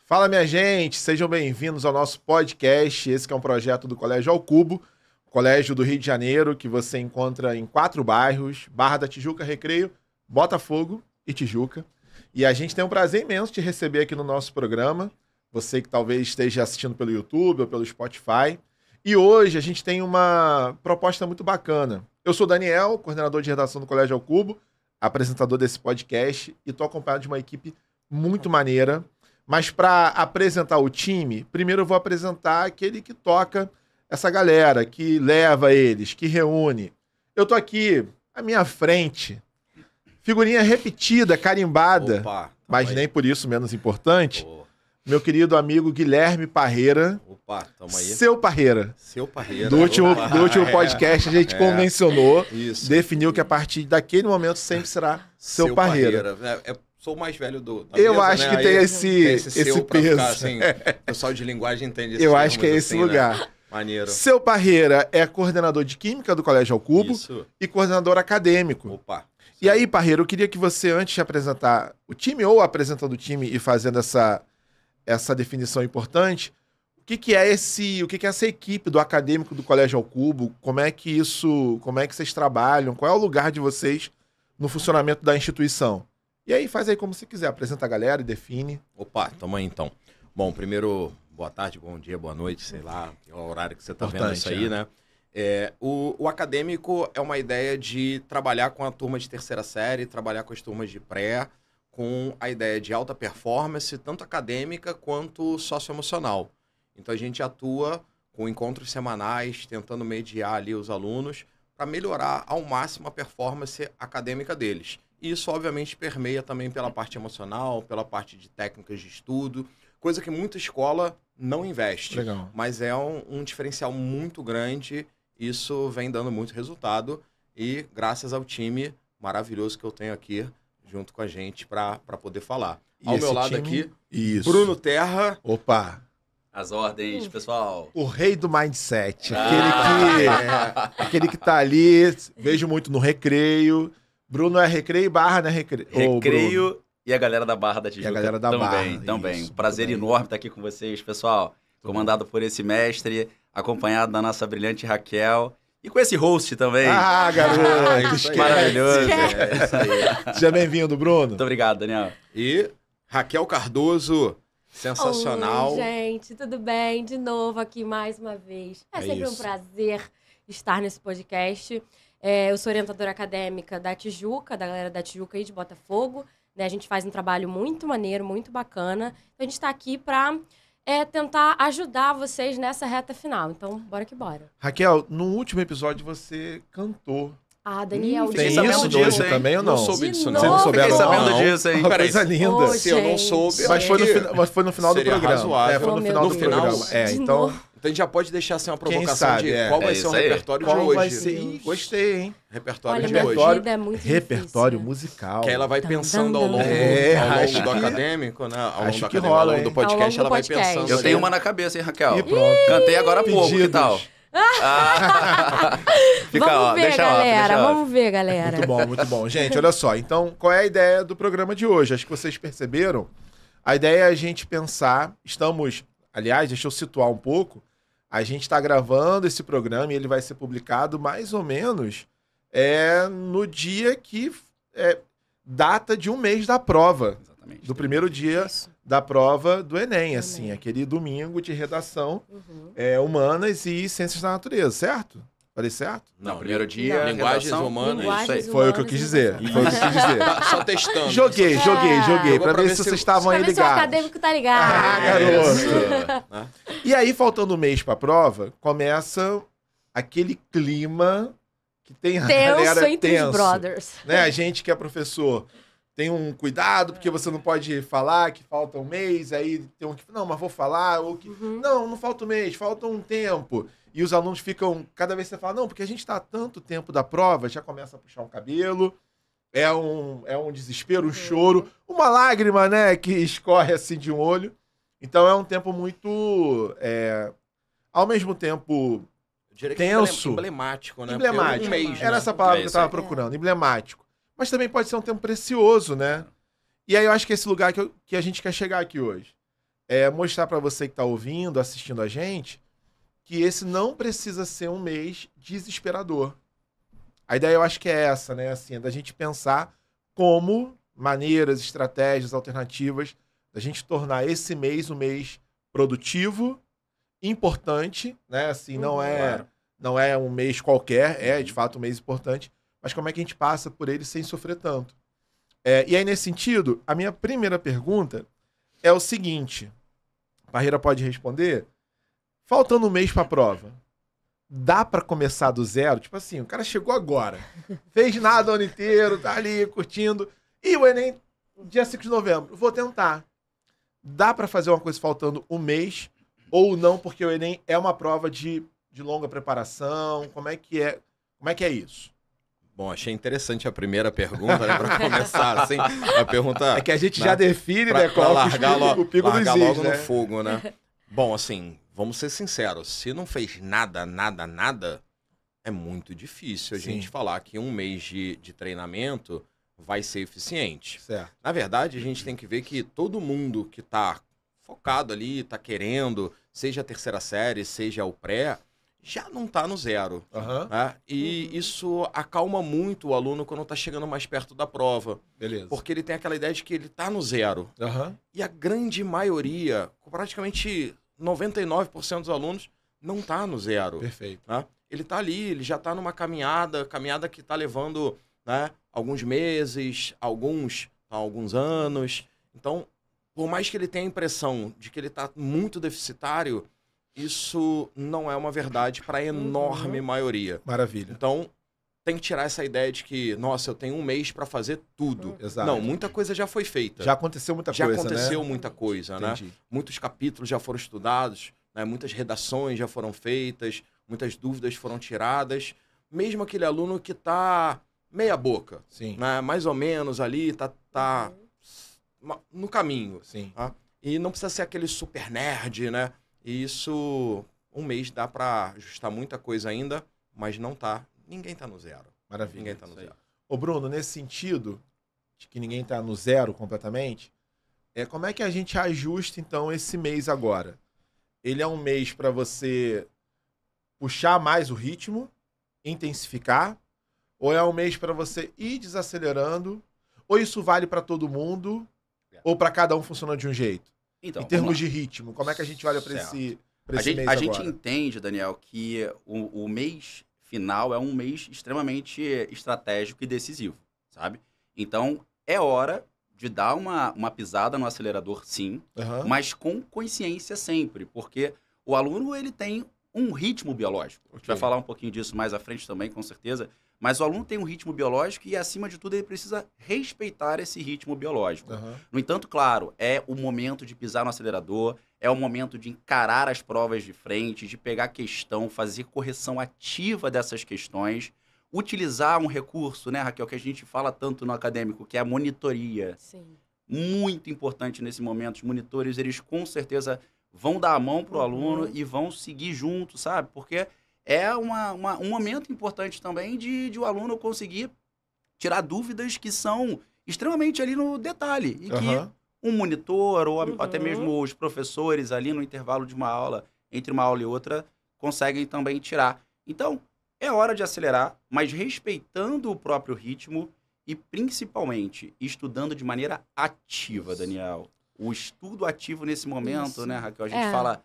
Fala, minha gente, sejam bem-vindos ao nosso podcast. Esse que é um projeto do Colégio Ao Cubo, colégio do Rio de Janeiro, que você encontra em 4 bairros: Barra da Tijuca, Recreio, Botafogo e Tijuca. E a gente tem um prazer imenso de receber aqui no nosso programa, você que talvez esteja assistindo pelo YouTube ou pelo Spotify. E hoje a gente tem uma proposta muito bacana. Eu sou o Daniel, coordenador de redação do Colégio Ao Cubo, apresentador desse podcast, e estou acompanhado de uma equipe muito maneira. Mas para apresentar o time, primeiro eu vou apresentar aquele que toca essa galera, que leva eles, que reúne. Eu tô aqui à minha frente, figurinha repetida, carimbada, Opa, mas aí. nem por isso menos importante, Ô, meu querido amigo Guilherme Parreira. Opa, tamo aí. Seu Parreira. Seu Parreira. Do último Opa. podcast a gente convencionou, Isso. definiu que a partir daquele momento sempre será seu Parreira. Sou o mais velho da Eu mesa, acho né? que tem Aí esse seu pra peso. ficar, assim, o pessoal de linguagem entende esse Eu acho que é termos, esse assim, lugar. Né? Maneiro. Seu Parreira é coordenador de Química do Colégio Ao Cubo Isso. e coordenador acadêmico. Opa. E aí, Parreira, eu queria que você, antes de apresentar o time ou apresentando o time e fazendo essa definição importante, o que é essa equipe do acadêmico do Colégio Ao Cubo? Como é que vocês trabalham? Qual é o lugar de vocês no funcionamento da instituição? E aí, faz aí como você quiser, apresenta a galera e define. Opa, tamo aí então. Bom, primeiro, boa tarde, bom dia, boa noite, sei lá, é o horário que você tá vendo isso aí, né? O acadêmico é uma ideia de trabalhar com a turma de terceira série, trabalhar com as turmas de pré, com a ideia de alta performance, tanto acadêmica quanto socioemocional. Então a gente atua com encontros semanais, tentando mediar ali os alunos para melhorar ao máximo a performance acadêmica deles. E isso, obviamente, permeia também pela parte emocional, pela parte de técnicas de estudo, coisa que muita escola não investe. Legal. Mas é um diferencial muito grande, isso vem dando muito resultado e graças ao time maravilhoso que eu tenho aqui junto com a gente para poder falar. E Ao esse meu lado time? aqui, Isso. Bruno Terra. Opa! As ordens, pessoal. O rei do mindset. Aquele que tá ali, vejo muito no Recreio. Bruno é Recreio e Barra, né? Recreio e a galera da Barra da Tijuca. E a galera da também, Barra, também. isso, Prazer muito bem. enorme estar aqui com vocês, pessoal. Comandado por esse mestre, acompanhado da nossa brilhante Raquel. E com esse host também. Ah, garoto! isso aí. Maravilhoso. É isso aí. Seja bem-vindo, Bruno. Muito obrigado, Daniel. E Raquel Cardoso, sensacional. Oi, gente, tudo bem? De novo aqui mais uma vez. É sempre um isso. prazer estar nesse podcast. Eu sou orientadora acadêmica da Tijuca, da galera da Tijuca e de Botafogo. Né? A gente faz um trabalho muito maneiro, muito bacana. Então, a gente está aqui para tentar ajudar vocês nessa reta final. Então, bora que bora. Raquel, no último episódio você cantou. Ah, Daniel, Fiquei Tem sabendo isso disso, hoje hein? também ou não? Não soube disso, não. Você não soube Fiquei agora? sabendo Não. disso, hein? Uma Peraí. coisa linda. Ô, Se eu não gente. soube, Mas foi no final do seria programa. razoável. Foi no Oh, final meu do Deus. programa. De Então, novo. então a gente já pode deixar assim uma Quem provocação sabe, de é. qual vai É ser o isso aí. repertório qual de hoje. vai ser? Deus. Gostei, hein? Repertório Olha, de minha hoje. vida é muito Repertório difícil. musical. Que aí ela vai Dam, pensando dam, ao longo, dam. acho do que- acadêmico, né? Ao longo acho do que acadêmico, rola, ao longo hein? do podcast, Ao longo ela do vai podcast. pensando. Eu ali. tenho uma na cabeça, hein, Raquel? E pronto. Cantei agora há pouco, que Pedidos. tal? Fica, Vamos ó, ver, deixa off, galera. deixa off. Vamos ver, galera. Muito bom, muito bom. Gente, olha só. Então, qual é a ideia do programa de hoje? Acho que vocês perceberam. A ideia é a gente pensar. Aliás, deixa eu situar um pouco. A gente está gravando esse programa e ele vai ser publicado mais ou menos no dia que data de um mês da prova. Exatamente. Do primeiro dia Isso. da prova do Enem, assim, Enem. aquele domingo de redação Uhum. Humanas e Ciências da Natureza, certo? Falei certo? Não, primeiro dia, Não. Linguagens redação. humanas. Linguagens Isso aí. Foi o que eu humanas quis e dizer. redação. Foi o que eu quis dizer. Tá só testando. Joguei Jogou pra pra ver ver se se- vocês estavam aí Pra ver se o ligados. acadêmico tá ligado. Ah, garoto. E aí, faltando um mês pra prova, começa aquele clima que tem a Tenso galera entre tenso. os brothers. Né? A gente que é professor tem um cuidado, porque você não pode falar que falta um mês, aí tem um que, não, mas vou falar, ou que, Uhum. não falta um mês, falta um tempo. E os alunos ficam, cada vez que você fala, não, porque a gente está há tanto tempo da prova, já começa a puxar um cabelo, é um desespero, um choro, uma lágrima, né, que escorre assim de um olho. Então é um tempo muito, ao mesmo tempo, Eu diria que tenso. emblemático, né? emblemático. Porque é um mês, Era né? essa palavra que eu isso estava aí. procurando, emblemático. Mas também pode ser um tempo precioso, né? E aí eu acho que é esse lugar que a gente quer chegar aqui hoje. mostrar para você que está ouvindo, assistindo a gente, que esse não precisa ser um mês desesperador. A ideia eu acho que é essa, né? Assim, é da gente pensar como maneiras, estratégias, alternativas, da gente tornar esse mês um mês produtivo, importante, né? Assim, não é um mês qualquer, é de fato um mês importante, mas como é que a gente passa por ele sem sofrer tanto? E aí, nesse sentido, a minha primeira pergunta é o seguinte, Parreira pode responder, faltando um mês para a prova, dá para começar do zero? Tipo assim, o cara chegou agora, fez nada o ano inteiro, tá ali curtindo, e o Enem, dia 5 de novembro, vou tentar. Dá para fazer uma coisa faltando um mês ou não, porque o Enem é uma prova de longa preparação? Como é que é isso? Bom, achei interessante a primeira pergunta, né, para começar, assim, a pergunta... É que a gente já define, né, pra largar o pico dos largar logo né? no fogo, né? Bom, assim, vamos ser sinceros, se não fez nada, é muito difícil a gente falar que um mês de treinamento vai ser eficiente. Certo. Na verdade, a gente tem que ver que todo mundo que tá focado ali, tá querendo, seja a terceira série, seja o pré, já não tá no zero. Né? E isso acalma muito o aluno quando tá chegando mais perto da prova. Beleza. Porque ele tem aquela ideia de que ele tá no zero. E a grande maioria, praticamente 99% dos alunos, não tá no zero. Perfeito. Né? Ele tá ali, ele já tá numa caminhada que tá levando, né, alguns meses, alguns anos. Então, por mais que ele tenha a impressão de que ele tá muito deficitário, isso não é uma verdade para a enorme maioria. Maravilha. Então, tem que tirar essa ideia de que, nossa, eu tenho um mês para fazer tudo. Exato. Não, muita coisa já foi feita. Já aconteceu muita coisa, Já aconteceu né? muita coisa, né? Entendi. Muitos capítulos já foram estudados, né? Muitas redações já foram feitas, muitas dúvidas foram tiradas. Mesmo aquele aluno que tá meia boca, Sim. né? Mais ou menos ali, tá no caminho. Sim. Tá? E não precisa ser aquele super nerd, né? E isso, um mês dá para ajustar muita coisa ainda, mas não tá. Ninguém tá no zero. Maravilha. Ninguém tá no zero. Ô Bruno, nesse sentido, de que ninguém tá no zero completamente, como é que a gente ajusta, então, esse mês agora? Ele é um mês para você puxar mais o ritmo, intensificar, ou é um mês para você ir desacelerando, ou isso vale para todo mundo, ou para cada um funciona de um jeito? Então, em termos de ritmo, como é que a gente olha para esse mês agora? A gente entende, Daniel, que o mês final é um mês extremamente estratégico e decisivo, sabe? Então, é hora de dar uma pisada no acelerador, sim, mas com consciência sempre, porque o aluno ele tem um ritmo biológico. A gente vai falar um pouquinho disso mais à frente também, com certeza, mas o aluno tem um ritmo biológico e, acima de tudo, ele precisa respeitar esse ritmo biológico. No entanto, claro, é o momento de pisar no acelerador, é o momento de encarar as provas de frente, de pegar questão, fazer correção ativa dessas questões, utilizar um recurso, né, Raquel, que a gente fala tanto no acadêmico, que é a monitoria. Sim. Muito importante nesse momento. Os monitores, eles com certeza vão dar a mão para o aluno e vão seguir junto, sabe? Porque é um momento importante também de o aluno conseguir tirar dúvidas que são extremamente ali no detalhe. E que um monitor ou até mesmo os professores ali no intervalo de uma aula, entre uma aula e outra, conseguem também tirar. Então, é hora de acelerar, mas respeitando o próprio ritmo e, principalmente, estudando de maneira ativa, Daniel. O estudo ativo nesse momento, né, Raquel?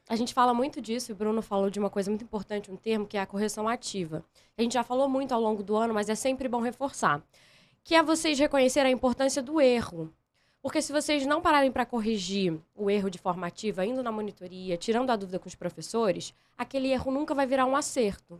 A gente fala muito disso, e o Bruno falou de uma coisa muito importante, um termo, que é a correção ativa. A gente já falou muito ao longo do ano, mas é sempre bom reforçar. Que é vocês reconhecerem a importância do erro. Porque se vocês não pararem para corrigir o erro de forma ativa, indo na monitoria, tirando a dúvida com os professores, aquele erro nunca vai virar um acerto.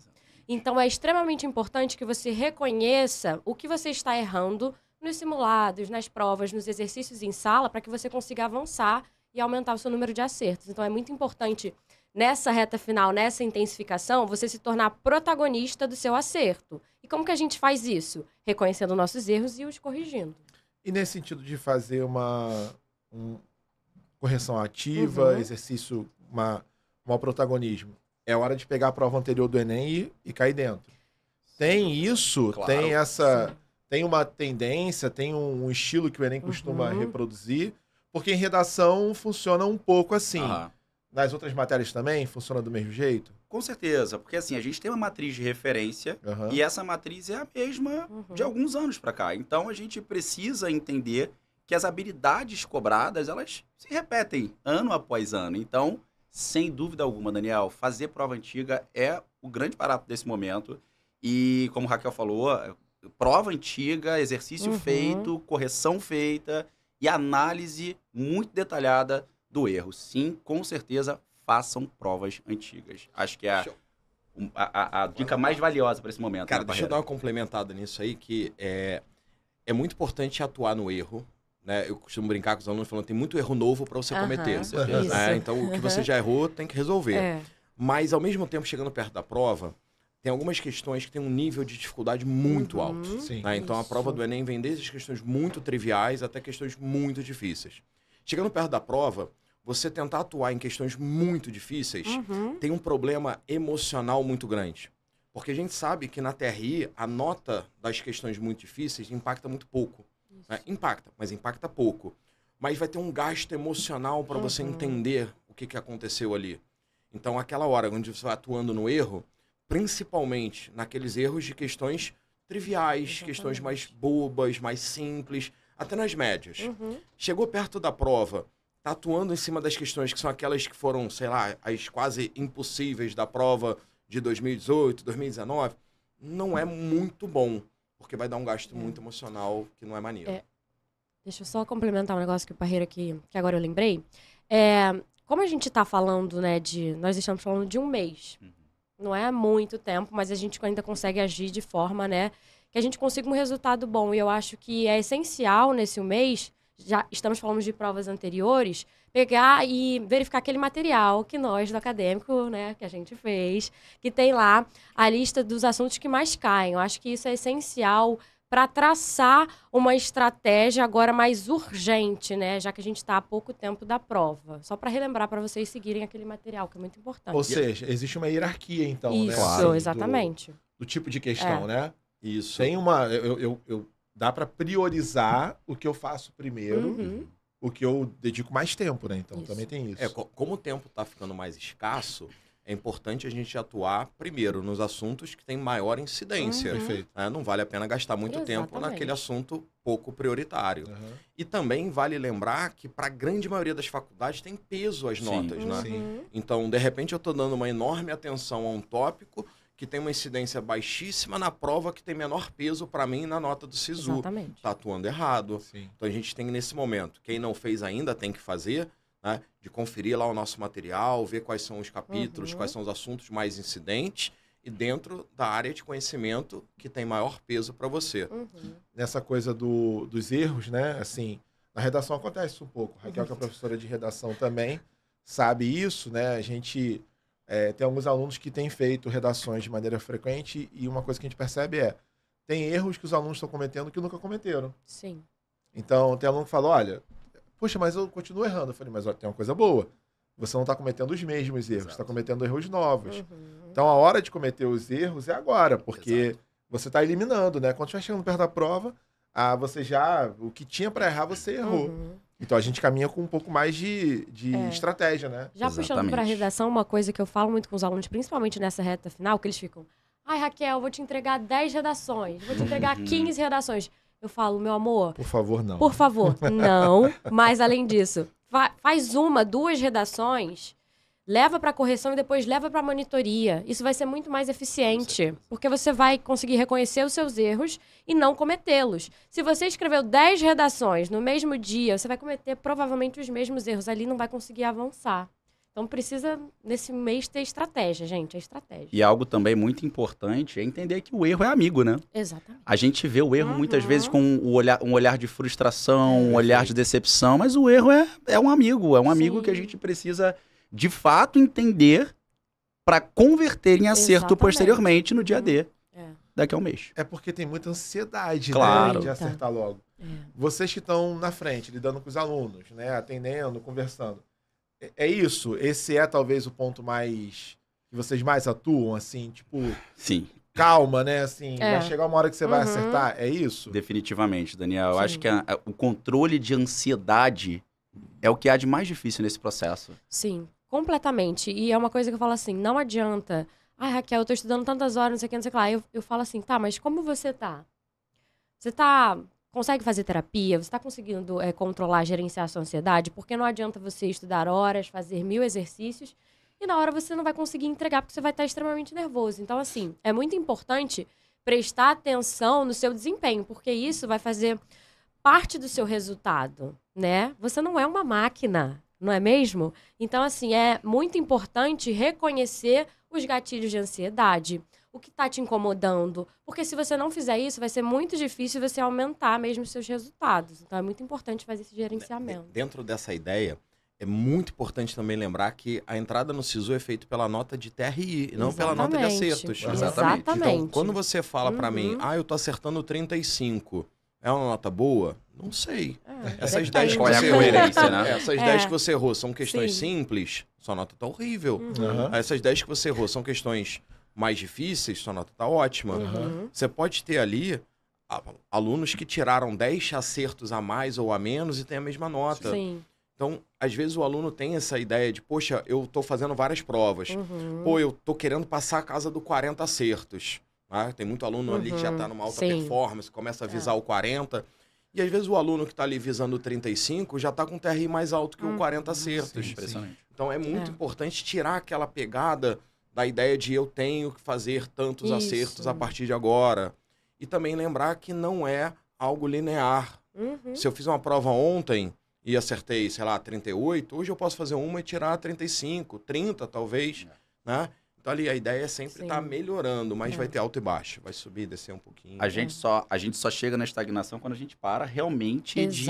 Então, é extremamente importante que você reconheça o que você está errando nos simulados, nas provas, nos exercícios em sala, para que você consiga avançar e aumentar o seu número de acertos. Então, é muito importante, nessa reta final, nessa intensificação, você se tornar protagonista do seu acerto. E como que a gente faz isso? Reconhecendo nossos erros e os corrigindo. E nesse sentido de fazer uma correção ativa, exercício, um protagonismo, é hora de pegar a prova anterior do Enem e cair dentro. Tem isso, claro, tem uma tendência, tem um estilo que o Enem costuma reproduzir, Porque em redação funciona um pouco assim. Aham. Nas outras matérias também funciona do mesmo jeito? Com certeza, porque assim, a gente tem uma matriz de referência Aham. e essa matriz é a mesma de alguns anos para cá. Então a gente precisa entender que as habilidades cobradas, elas se repetem ano após ano. Então, sem dúvida alguma, Daniel, fazer prova antiga é o grande barato desse momento. E como o Raquel falou, prova antiga, exercício feito, correção feita e análise muito detalhada do erro. Sim, com certeza, façam provas antigas. Acho que é a dica mais valiosa para esse momento. Cara, deixa eu dar uma complementada nisso aí, que é muito importante atuar no erro. Né? Eu costumo brincar com os alunos falando que tem muito erro novo para você cometer. Então, o que você já errou, tem que resolver. Mas, ao mesmo tempo, chegando perto da prova, tem algumas questões que têm um nível de dificuldade muito alto. Sim. Né? Então, a prova do Enem vem desde as questões muito triviais até questões muito difíceis. Chegando perto da prova, você tentar atuar em questões muito difíceis tem um problema emocional muito grande. Porque a gente sabe que na TRI, a nota das questões muito difíceis impacta muito pouco. Né? Impacta, mas impacta pouco. Mas vai ter um gasto emocional para você entender o que aconteceu ali. Então, aquela hora onde você vai atuando no erro, principalmente naqueles erros de questões triviais, questões mais bobas, mais simples, até nas médias. Chegou perto da prova, tá atuando em cima das questões que são aquelas que foram, sei lá, as quase impossíveis da prova de 2018, 2019, não é muito bom, porque vai dar um gasto muito emocional que não é maneiro. Deixa eu só complementar um negócio que o Parreira que agora eu lembrei. Como a gente tá falando, né, nós estamos falando de um mês. Não é muito tempo, mas a gente ainda consegue agir de forma, né, que a gente consiga um resultado bom. E eu acho que é essencial nesse mês, já estamos falando de provas anteriores, pegar e verificar aquele material que nós do acadêmico, né, que a gente fez, que tem lá a lista dos assuntos que mais caem. Eu acho que isso é essencial para traçar uma estratégia agora mais urgente, né, já que a gente está há pouco tempo da prova. Só para relembrar para vocês seguirem aquele material, que é muito importante. Ou seja, existe uma hierarquia, então, isso, né? Isso, Assim, exatamente. Do tipo de questão, né? Isso. Tem uma... dá para priorizar o que eu faço primeiro, o que eu dedico mais tempo, né? Então, também tem isso. Como o tempo está ficando mais escasso, é importante a gente atuar primeiro nos assuntos que têm maior incidência. Perfeito. Não vale a pena gastar muito tempo naquele assunto pouco prioritário. E também vale lembrar que para a grande maioria das faculdades tem peso as notas, né? Sim. Então, de repente, eu estou dando uma enorme atenção a um tópico que tem uma incidência baixíssima na prova que tem menor peso para mim na nota do SISU. Exatamente. Está atuando errado. Sim. Então, a gente tem nesse momento, quem não fez ainda tem que fazer, né, de conferir lá o nosso material, ver quais são os capítulos, quais são os assuntos mais incidentes e dentro da área de conhecimento que tem maior peso para você. Nessa coisa dos erros, né? Assim, na redação acontece isso um pouco. Raquel, que é professora de redação também, sabe isso, né? A gente tem alguns alunos que têm feito redações de maneira frequente e uma coisa que a gente percebe tem erros que os alunos estão cometendo que nunca cometeram. Sim. Então, tem aluno que fala, olha, poxa, mas eu continuo errando. Eu falei, mas olha, tem uma coisa boa. Você não está cometendo os mesmos erros, você está cometendo erros novos. Então, a hora de cometer os erros é agora, porque você está eliminando, né? Quando estiver chegando perto da prova, você já... O que tinha para errar, você errou. Então, a gente caminha com um pouco mais de estratégia, né? Já puxando para a redação, uma coisa que eu falo muito com os alunos, principalmente nessa reta final, que eles ficam... Ai, Raquel, vou te entregar 10 redações, vou te entregar 15 redações. Eu falo, meu amor... Por favor, não. Por favor, não. Mas, além disso, faz 1, 2 redações, leva para correção e depois leva para monitoria. Isso vai ser muito mais eficiente, porque você vai conseguir reconhecer os seus erros e não cometê-los. Se você escreveu 10 redações no mesmo dia, você vai cometer provavelmente os mesmos erros ali e não vai conseguir avançar. Então precisa, nesse mês, ter estratégia, gente. É estratégia. E algo também muito importante é entender que o erro é amigo, né? Exatamente. A gente vê o erro muitas vezes com um olhar de frustração, um olhar de decepção, mas o erro é um amigo. É um amigo que a gente precisa, de fato, entender para converter em acerto posteriormente no dia D, daqui a um mês. É porque tem muita ansiedade, Claro. né, de acertar logo. Vocês que estão na frente, lidando com os alunos, né, atendendo, conversando. É isso? Esse é talvez o ponto mais... que vocês mais atuam, assim, tipo... Sim. Calma, né? Assim, vai chegar uma hora que você vai acertar. É isso? Definitivamente, Daniel. Eu Sim. acho que o controle de ansiedade é o que há de mais difícil nesse processo. Sim, completamente. E é uma coisa que eu falo assim, não adianta. Ai, Raquel, eu tô estudando tantas horas, não sei o que, não sei o que lá. Eu falo assim, tá, mas como você tá? Você consegue fazer terapia? Você tá conseguindo controlar, gerenciar a sua ansiedade? Porque não adianta você estudar horas, fazer 1000 exercícios, e na hora você não vai conseguir entregar, porque você vai estar extremamente nervoso. Então, assim, é muito importante prestar atenção no seu desempenho, porque isso vai fazer parte do seu resultado, né? Você não é uma máquina, não é mesmo? Então, assim, é muito importante reconhecer os gatilhos de ansiedade, o que está te incomodando. Porque se você não fizer isso, vai ser muito difícil você aumentar mesmo os seus resultados. Então, é muito importante fazer esse gerenciamento. Dentro dessa ideia, é muito importante também lembrar que a entrada no SISU é feita pela nota de TRI, não pela nota de acertos. Exatamente. Então, quando você fala para mim, eu tô acertando 35, é uma nota boa? Não sei. Essas 10 que você errou, né? Essas 10 que você errou são questões simples, sua nota tá horrível. Essas 10 que você errou são questões mais difíceis, sua nota tá ótima. Você pode ter ali alunos que tiraram 10 acertos a mais ou a menos e tem a mesma nota. Sim. Então, às vezes o aluno tem essa ideia de, poxa, eu tô fazendo várias provas. Pô, eu tô querendo passar a casa do 40 acertos. Né? Tem muito aluno ali que já tá numa alta performance, começa a visar o 40. E às vezes o aluno que tá ali visando o 35 já tá com um TRI mais alto que o 40 acertos. Sim, impressionante. Então, é muito importante tirar aquela pegada da ideia de eu tenho que fazer tantos acertos a partir de agora. E também lembrar que não é algo linear. Se eu fiz uma prova ontem e acertei, sei lá, 38, hoje eu posso fazer uma e tirar 35, 30 talvez, né? Então ali a ideia é sempre estar melhorando, mas vai ter alto e baixo, vai subir e descer um pouquinho. A gente só chega na estagnação quando a gente para realmente de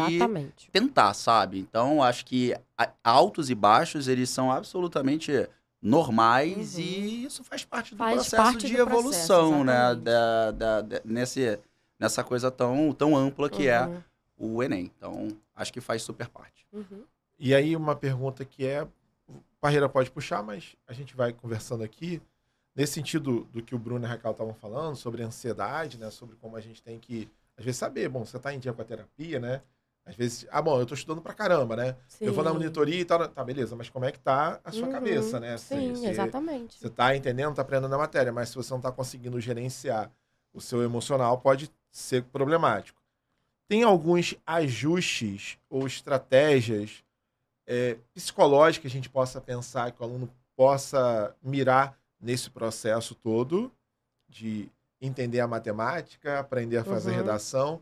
tentar, sabe? Então acho que altos e baixos, eles são absolutamente normais e isso faz parte do processo de evolução, né? Nessa coisa tão ampla que é o Enem. Então, acho que faz super parte. E aí, uma pergunta que Parreira pode puxar, mas a gente vai conversando aqui, nesse sentido do que o Bruno e a Raquel estavam falando, sobre ansiedade, né? Sobre como a gente tem que, às vezes, saber, bom, você está em dia com a terapia, né? Às vezes, eu tô estudando pra caramba, né? Sim. Eu vou na monitoria e tal, tá, beleza, mas como é que tá a sua cabeça, né? Sim, exatamente. Você tá entendendo, tá aprendendo a matéria, mas se você não tá conseguindo gerenciar o seu emocional, pode ser problemático. Tem alguns ajustes ou estratégias psicológicas que a gente possa pensar, que o aluno possa mirar nesse processo todo de entender a matemática, aprender a fazer redação.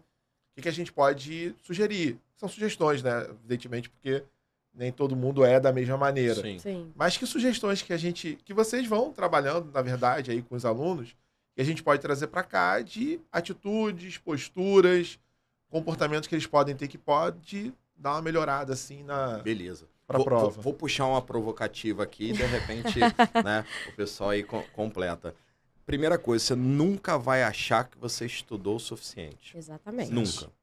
O que a gente pode sugerir? São sugestões, né? Evidentemente, porque nem todo mundo é da mesma maneira. Sim. Mas que sugestões que vocês vão trabalhando, na verdade, aí com os alunos, que a gente pode trazer para cá de atitudes, posturas, comportamentos que eles podem ter que pode dar uma melhorada, assim, Beleza. Pra prova. Vou puxar uma provocativa aqui e, de repente, né, o pessoal aí completa. Primeira coisa, você nunca vai achar que você estudou o suficiente. Exatamente.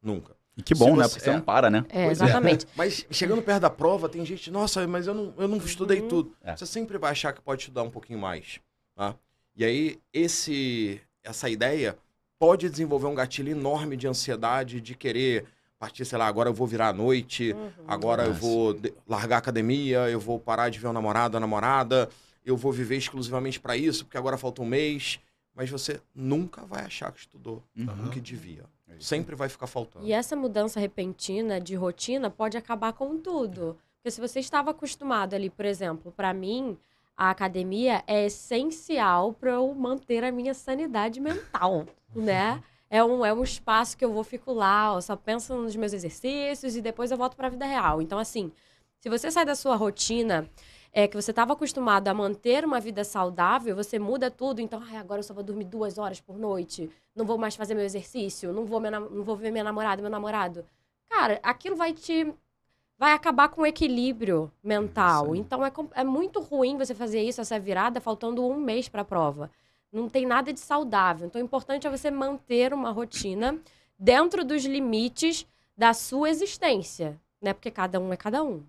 Nunca. E que bom, né? Porque você não para, né? Exatamente. Mas chegando perto da prova, tem gente, nossa, mas eu não estudei tudo. Você sempre vai achar que pode estudar um pouquinho mais. Tá? E aí, essa ideia pode desenvolver um gatilho enorme de ansiedade, de querer partir, sei lá, agora eu vou virar à noite, agora eu vou largar a academia, eu vou parar de ver o namorado, a namorada, eu vou viver exclusivamente para isso, porque agora falta um mês. Mas você nunca vai achar que estudou o que devia. Sempre vai ficar faltando. E essa mudança repentina de rotina pode acabar com tudo. Porque se você estava acostumado ali, por exemplo, para mim, a academia é essencial para eu manter a minha sanidade mental, né? É um espaço que eu fico lá, eu só penso nos meus exercícios e depois eu volto para a vida real. Então, assim, se você sai da sua rotina, que você estava acostumado a manter uma vida saudável, você muda tudo. Então, agora eu só vou dormir 2 horas por noite, não vou mais fazer meu exercício, não vou ver minha namorada, meu namorado. Cara, aquilo vai acabar com o equilíbrio mental. Então, é muito ruim você fazer isso, essa virada, faltando 1 mês para a prova. Não tem nada de saudável. Então, o importante é você manter uma rotina dentro dos limites da sua existência, né? Porque cada um é cada um.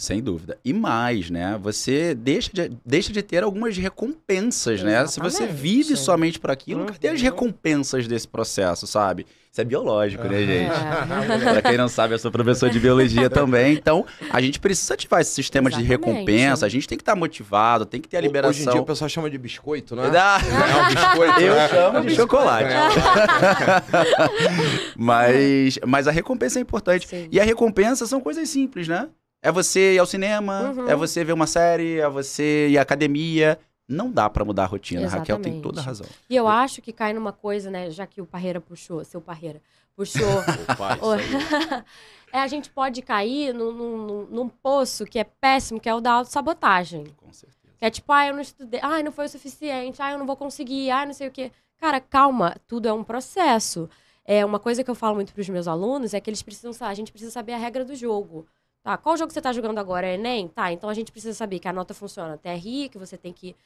Sem dúvida. E mais, né? Você deixa de ter algumas recompensas, né? Se você vive somente por aquilo, cadê as recompensas desse processo, sabe? Isso é biológico, né, gente? Pra quem não sabe, eu sou professor de biologia também. Então, a gente precisa ativar esse sistema de recompensa. A gente tem que estar motivado, tem que ter a liberação. Hoje em dia o pessoal chama de biscoito, né? É um biscoito. Eu chamo de chocolate. Mas a recompensa é importante. Sim. E a recompensa são coisas simples, né? É você ir ao cinema, é você ver uma série, é você ir à academia. Não dá pra mudar a rotina. Exatamente. Raquel tem toda a razão. E eu acho que cai numa coisa, né? Já que o Parreira puxou, seu Parreira puxou. A gente pode cair num poço que é péssimo, que é o da autossabotagem. Com certeza. Que é tipo, eu não estudei, não foi o suficiente, eu não vou conseguir, não sei o quê. Cara, calma, tudo é um processo. Uma coisa que eu falo muito pros meus alunos é que eles precisam, a gente precisa saber a regra do jogo. Tá, qual jogo você tá jogando agora? É Enem? Tá, então a gente precisa saber que a nota funciona até RI, que você tem que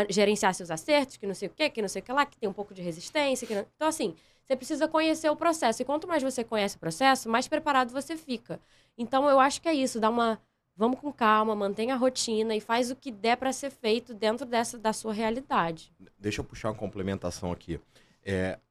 gerenciar seus acertos, que não sei o quê, que não sei o que lá, que tem um pouco de resistência. Então, assim, você precisa conhecer o processo. E quanto mais você conhece o processo, mais preparado você fica. Então, eu acho que é isso. Vamos com calma, mantenha a rotina e faz o que der para ser feito dentro da sua realidade. Deixa eu puxar uma complementação aqui.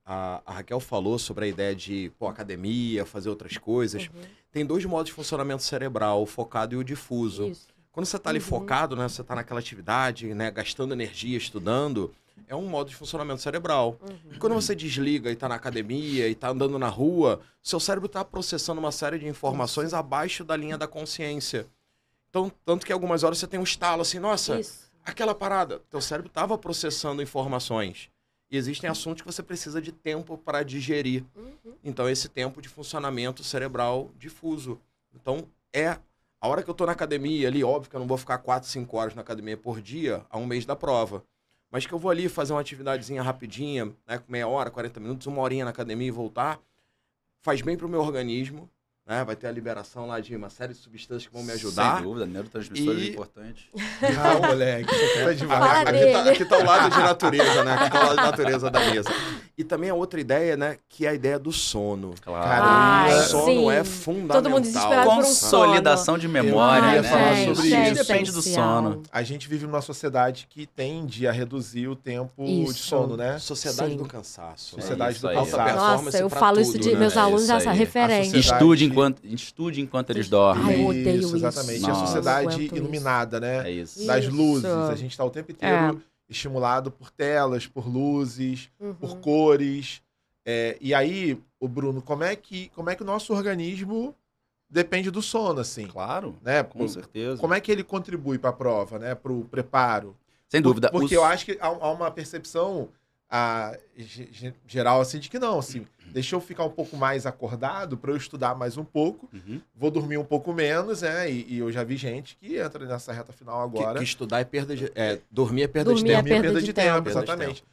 A Raquel falou sobre a ideia de academia, fazer outras coisas. Tem dois modos de funcionamento cerebral, o focado e o difuso. Isso. Quando você está ali focado, né, você está naquela atividade, né, gastando energia, estudando, é um modo de funcionamento cerebral. E quando você desliga e está na academia e está andando na rua, seu cérebro está processando uma série de informações abaixo da linha da consciência. Então, tanto que algumas horas você tem um estalo assim, nossa, aquela parada. Teu cérebro estava processando informações. E existem assuntos que você precisa de tempo para digerir. Então, esse tempo de funcionamento cerebral difuso. Então, a hora que eu estou na academia ali, óbvio que eu não vou ficar 4, 5 horas na academia por dia, há um mês da prova. Mas que eu vou ali fazer uma atividadezinha rapidinha, né, com meia hora, 40 minutos, 1 horinha na academia e voltar, faz bem para o meu organismo. Né? Vai ter a liberação lá de uma série de substâncias que vão me ajudar. Sem dúvida, neurotransmissores importantes. Moleque, isso tá demais. Aqui tá o lado de natureza, né? Aqui tá o lado de natureza da mesa. E também a outra ideia, né? Que é a ideia do sono. Claro. O sono é fundamental. Todo mundo desesperado por um consolidação de memória, né? Sobre isso depende do sono. A gente vive numa sociedade que tende a reduzir o tempo de sono, né? Sociedade do cansaço. Sociedade do cansaço. Nossa, eu falo isso de meus alunos, essa referência. Estude enquanto eles dormem. Eu odeio isso. Exatamente. A sociedade iluminada, né? É isso. Das luzes. A gente está o tempo inteiro estimulado por telas, por luzes, por cores. E aí, Bruno, como é que o nosso organismo depende do sono, assim? Claro, né? Com certeza. Como é que ele contribui para a prova, né? Para o preparo? Sem dúvida. Porque eu acho que há uma percepção geral, assim, de que não, assim, deixa eu ficar um pouco mais acordado para eu estudar mais um pouco, vou dormir um pouco menos, né? E eu já vi gente que entra nessa reta final agora. Que estudar é perda de... dormir é perda de tempo. Dormir é perda de tempo, exatamente.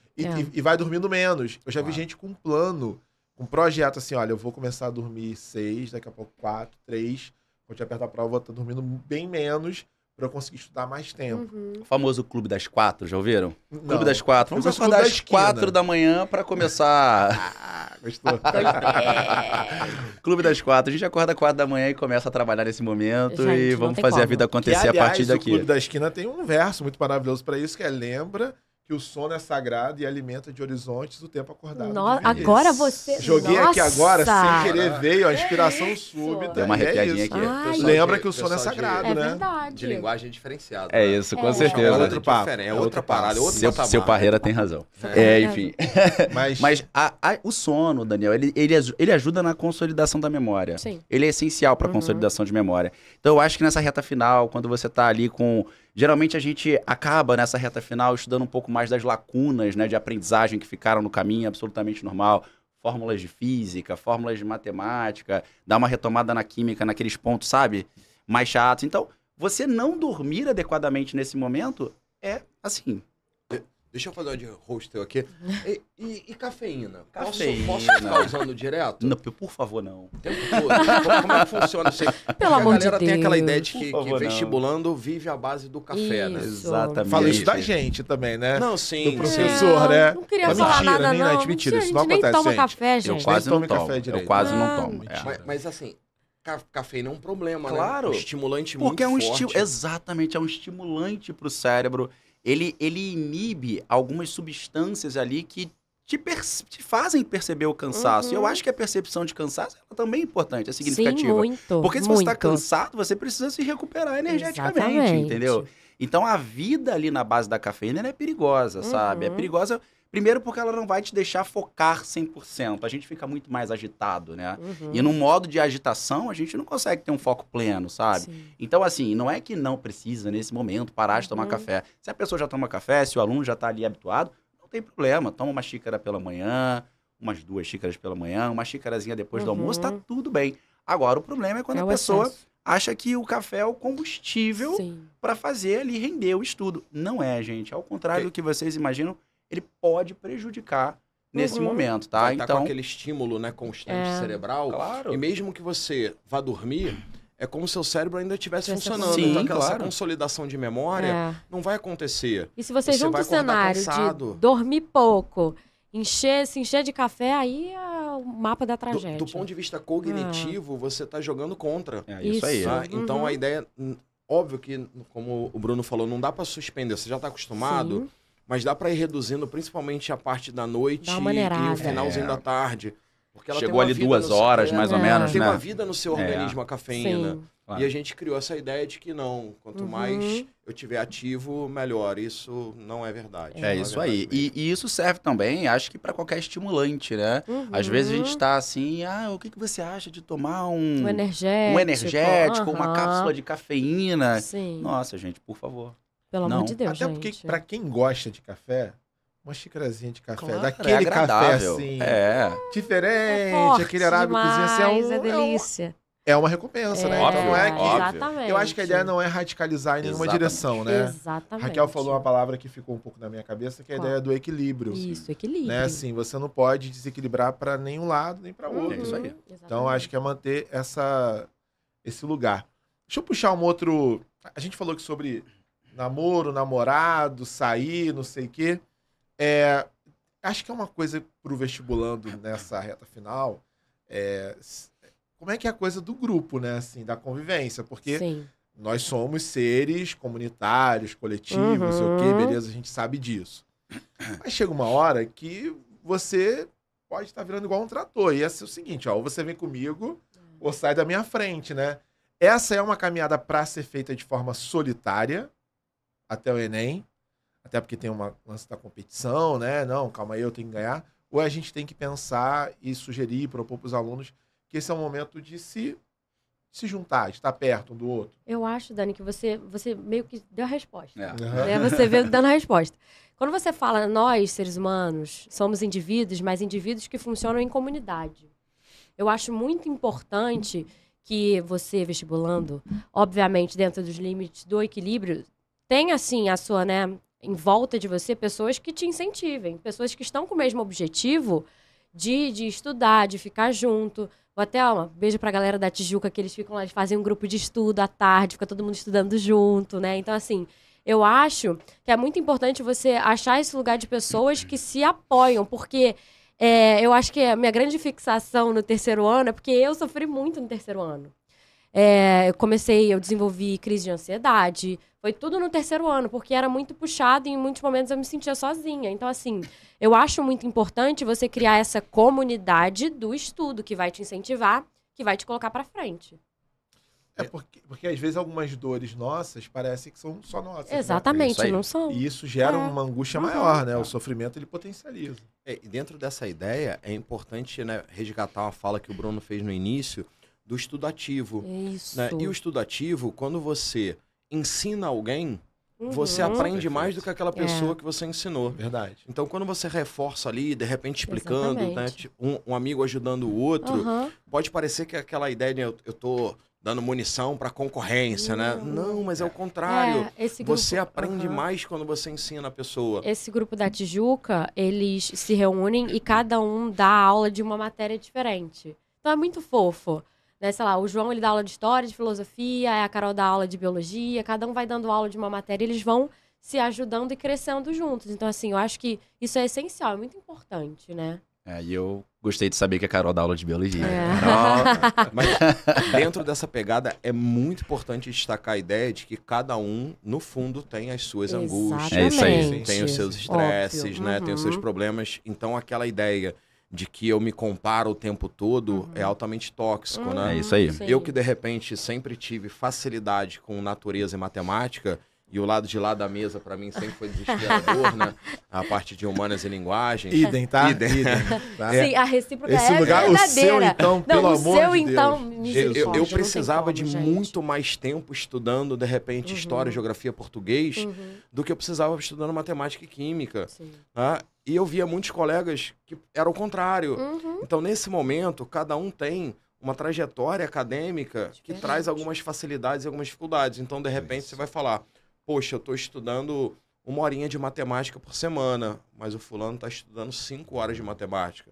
E vai dormindo menos. Eu já vi gente com um plano, com um projeto assim, olha, eu vou começar a dormir 6, daqui a pouco 4, 3, quando eu apertar a prova, eu vou estar dormindo bem menos, para eu conseguir estudar mais tempo. O famoso Clube das 4, já ouviram? Não. Clube das 4. Vamos acordar às 4 da manhã para começar. Gostou? Clube das 4. A gente acorda às 4 da manhã e começa a trabalhar nesse momento. Gente, e vamos fazer a vida acontecer a partir daqui. O Clube da Esquina tem um verso muito maravilhoso para isso, que é: lembra que o sono é sagrado e alimenta de horizontes o tempo acordado. Nossa, agora você... Joguei aqui agora, sem querer, veio a inspiração súbita. Deu uma arrepiadinha aqui. Lembra que o sono é sagrado, né? É verdade. De linguagem diferenciada. É isso, com certeza. É outro papo. É outra parada, é outro patamar. Seu Parreira tem razão. Enfim. Mas o sono, Daniel, ele ajuda na consolidação da memória. Sim. Ele é essencial para a consolidação de memória. Então, eu acho que nessa reta final, quando você está ali com... Geralmente a gente acaba nessa reta final estudando um pouco mais das lacunas, né, de aprendizagem que ficaram no caminho, absolutamente normal. Fórmulas de física, fórmulas de matemática, dar uma retomada na química, naqueles pontos, sabe? Mais chatos. Então, você não dormir adequadamente nesse momento é assim... Deixa eu fazer uma de hostel aqui. E cafeína? Cafeína. Posso ficar usando direto? Não, por favor, não. O tempo todo. Como é que funciona isso aí? Pelo amor de Deus. A galera tem aquela ideia de que vestibulando vive à base do café, né? Exatamente. Fala isso da gente também, né? Não, sim. Do professor, né? Não queria falar nada, não. Mentira, isso não a gente nem acontece, toma gente. café, gente. Eu quase não tomo. Café direito. Eu quase não tomo. Mas assim, cafeína é um problema, claro, né? Um estimulante porque muito é forte. Exatamente, é um estimulante para o cérebro. Ele inibe algumas substâncias ali que te fazem perceber o cansaço. Eu acho que a percepção de cansaço ela também é importante, é significativa. Sim, muito. Porque se você está cansado, você precisa se recuperar energeticamente, Exatamente. entendeu? Então a vida ali na base da cafeína ela é perigosa, sabe? É perigosa. Primeiro porque ela não vai te deixar focar 100%. A gente fica muito mais agitado, né? E num modo de agitação, a gente não consegue ter um foco pleno, sabe? Sim. Então, assim, não é que não precisa, nesse momento, parar de tomar café. Se a pessoa já toma café, se o aluno já está ali habituado, não tem problema. Toma uma xícara pela manhã, umas 2 xícaras pela manhã, uma xícarazinha depois do almoço, tá tudo bem. Agora, o problema é quando a pessoa acha que o café é o combustível para fazer ali render o estudo. Não é, gente. Ao contrário do que vocês imaginam, ele pode prejudicar nesse momento, tá? Então, com aquele estímulo, né, constante cerebral. Claro. E mesmo que você vá dormir, é como se seu cérebro ainda estivesse funcionando. Sim, então, aquela claro. consolidação de memória não vai acontecer. E se você junta vai o cenário cansado. de dormir pouco, se encher de café, aí é o mapa da tragédia. Do ponto de vista cognitivo, você está jogando contra. É isso aí. Tá? Então, a ideia... Óbvio que, como o Bruno falou, não dá para suspender. Você já está acostumado... Sim. Mas dá para ir reduzindo principalmente a parte da noite e o finalzinho da tarde. Porque ela chegou ali 2 horas, mais ou menos, tem né? uma vida no seu organismo, a cafeína. Sim. E a gente criou essa ideia de que não. Quanto mais eu tiver ativo, melhor. Isso não é verdade. É isso aí. E isso serve também, acho que para qualquer estimulante, né? Às vezes a gente está assim, o que você acha de tomar um energético, uma cápsula de cafeína? Sim. Nossa, gente, por favor. Pelo amor de Deus, Até porque, gente. pra quem gosta de café, uma xicarazinha de café, Claro, daquele café assim, diferente, forte aquele arábicozinho assim, é delícia. É uma recompensa, né? Óbvio, Então não é que... Exatamente. Eu acho que a ideia não é radicalizar em nenhuma direção, né? Exatamente. Raquel falou uma palavra que ficou um pouco na minha cabeça, que é a ideia do equilíbrio. Isso, equilíbrio. Né? Assim, você não pode desequilibrar para nenhum lado, nem para outro. É isso aí. Então, acho que é manter esse lugar. Deixa eu puxar um outro... A gente falou que sobre namoro, namorado, sair, não sei o quê. Acho que é uma coisa pro vestibulando nessa reta final. Como é que é a coisa do grupo, né? Assim, da convivência. Porque nós somos seres comunitários, coletivos, não sei o quê, beleza, a gente sabe disso. Mas chega uma hora que você pode estar virando igual um trator. E é o seguinte, ou você vem comigo, ou sai da minha frente, né? Essa é uma caminhada para ser feita de forma solitária, até o Enem, até porque tem uma lance da competição, né? Não, calma aí, eu tenho que ganhar. Ou a gente tem que pensar e sugerir, propor para os alunos que esse é o momento de se juntar, estar perto um do outro. Eu acho, Dani, que você meio que deu a resposta. É. Você veio dando a resposta. Quando você fala, nós, seres humanos, somos indivíduos, mas indivíduos que funcionam em comunidade. Eu acho muito importante que você, vestibulando, obviamente dentro dos limites do equilíbrio, tem, assim, a sua, né, em volta de você, pessoas que te incentivem, pessoas que estão com o mesmo objetivo de estudar, de ficar junto. Vou até, beijo pra galera da Tijuca, que eles ficam lá, eles fazem um grupo de estudo à tarde, fica todo mundo estudando junto, né? Então, assim, eu acho que é muito importante você achar esse lugar de pessoas que se apoiam, porque eu acho que a minha grande fixação no terceiro ano é porque eu sofri muito no terceiro ano. Eu desenvolvi crise de ansiedade, foi tudo no terceiro ano, porque era muito puxado e em muitos momentos eu me sentia sozinha. Então, assim, eu acho muito importante você criar essa comunidade do estudo que vai te incentivar, que vai te colocar pra frente. Porque às vezes algumas dores nossas parecem que são só nossas. Exatamente, né? não são. E isso gera uma angústia maior, né? O sofrimento, ele potencializa. E dentro dessa ideia, é importante, né, resgatar uma fala que o Bruno fez no início do estudo ativo. Isso. Né? E o estudo ativo, quando você ensina alguém, você aprende mais do que aquela pessoa que você ensinou. Verdade. Então, quando você reforça ali, de repente explicando, né, um amigo ajudando o outro, pode parecer que aquela ideia de eu tô dando munição para concorrência, né? Não, mas é o contrário. Você aprende mais quando você ensina a pessoa. Esse grupo da Tijuca, eles se reúnem e cada um dá aula de uma matéria diferente. Então é muito fofo. Né? Sei lá, o João ele dá aula de história, de filosofia, a Carol dá aula de biologia, cada um vai dando aula de uma matéria, eles vão se ajudando e crescendo juntos. Então, assim, eu acho que isso é essencial, é muito importante, né? E eu gostei de saber que a Carol dá aula de biologia. Mas dentro dessa pegada é muito importante destacar a ideia de que cada um, no fundo, tem as suas angústias. É isso aí. Tem os seus estresses, né? Tem os seus problemas. Então aquela ideia de que eu me comparo o tempo todo é altamente tóxico, né? É isso aí. Sim. Eu que, de repente, sempre tive facilidade com natureza e matemática, e o lado de lá da mesa, para mim, sempre foi desesperador, né? A parte de humanas e linguagens. Idem, tá? Idem. Tá? Sim, a recíproca Esse é lugar, verdadeira. o seu, então, pelo não, amor o seu, de então, Deus. misericórdia, Eu não tem precisava como, de gente. muito mais tempo estudando, de repente, história, geografia, português, do que eu precisava estudando matemática e química. Sim. Tá? E eu via muitos colegas que era o contrário. Então, nesse momento, cada um tem uma trajetória acadêmica que Diferente. traz algumas facilidades e algumas dificuldades. Então, de repente, você vai falar, poxa, eu estou estudando 1 horinha de matemática por semana, mas o fulano está estudando 5 horas de matemática.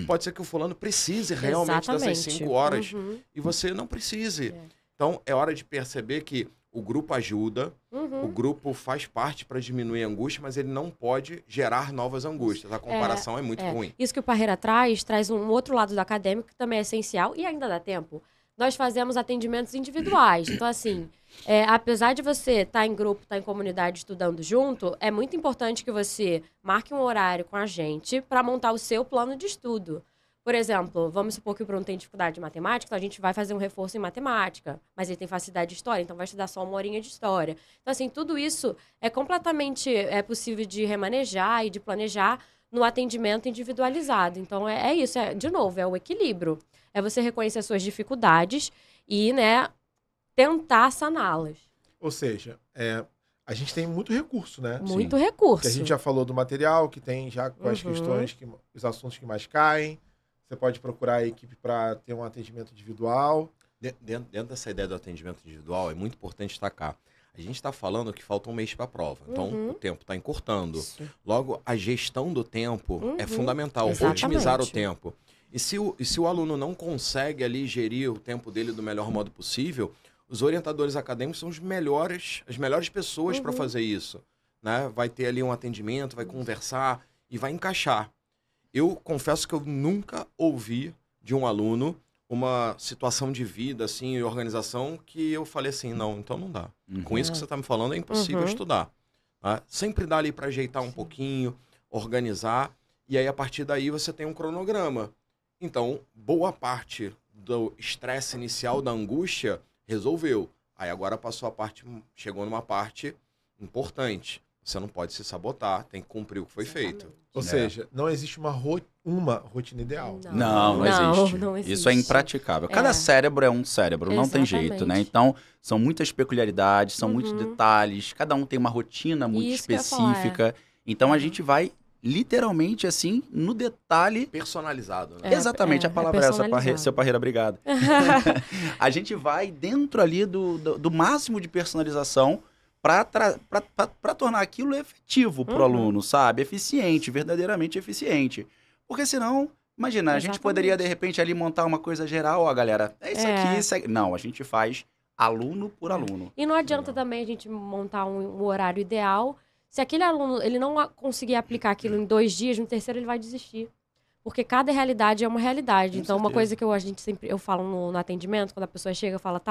Pode ser que o fulano precise realmente dessas Exatamente. 5 horas e você não precise. Então, é hora de perceber que o grupo ajuda, o grupo faz parte para diminuir a angústia, mas ele não pode gerar novas angústias. A comparação é muito ruim. Isso que o Parreira traz um outro lado do acadêmico que também é essencial e ainda dá tempo. Nós fazemos atendimentos individuais. Então, assim, apesar de você estar em grupo, estar em comunidade estudando junto, é muito importante que você marque um horário com a gente para montar o seu plano de estudo. Por exemplo, vamos supor que o Bruno tem dificuldade de matemática, então a gente vai fazer um reforço em matemática, mas ele tem facilidade de história, então vai estudar só 1 horinha de história. Então, assim, tudo isso é completamente possível de remanejar e de planejar no atendimento individualizado. Então, é isso, de novo, é o equilíbrio. É você reconhecer as suas dificuldades e, né, tentar saná-las. Ou seja, a gente tem muito recurso, né? Muito recurso. Que a gente já falou do material, que tem já quais questões, os assuntos que mais caem. Você pode procurar a equipe para ter um atendimento individual. Dentro dessa ideia do atendimento individual, é muito importante destacar. A gente está falando que falta 1 mês para a prova. Então, o tempo está encurtando. Isso. Logo, a gestão do tempo é fundamental. Exatamente. Otimizar o tempo. E se o aluno não consegue ali gerir o tempo dele do melhor modo possível, os orientadores acadêmicos são as melhores pessoas para fazer isso. Né? Vai ter ali um atendimento, vai conversar e vai encaixar. Eu confesso que eu nunca ouvi de um aluno uma situação de vida assim, e organização que eu falei assim, não, então não dá. Com isso que você está me falando, é impossível estudar. Tá? Sempre dá ali para ajeitar um pouquinho, organizar, e aí a partir daí você tem um cronograma. Então, boa parte do estresse inicial, da angústia, resolveu. Aí agora chegou numa parte importante. Você não pode se sabotar, tem que cumprir o que foi feito. Ou seja, não existe uma rotina ideal. Não existe. Não existe. Isso é impraticável. Cada cérebro é um cérebro, não tem jeito, né? Então, são muitas peculiaridades, são muitos detalhes, cada um tem uma rotina muito específica. Então, a gente vai literalmente, assim, no detalhe... Personalizado, né? Exatamente, a palavra é essa, seu Parreira, obrigado. A gente vai dentro ali do máximo de personalização para tornar aquilo efetivo para o aluno, sabe? Eficiente, verdadeiramente eficiente. Porque senão, imagina, a gente poderia, de repente, ali montar uma coisa geral, ó, galera, é isso aqui, isso aqui. Não, a gente faz aluno por aluno. E não adianta também a gente montar um horário ideal. Se aquele aluno ele não conseguir aplicar aquilo em 2 dias, no terceiro ele vai desistir. Porque cada realidade é uma realidade. Então, uma coisa que eu falo no atendimento, quando a pessoa chega e fala,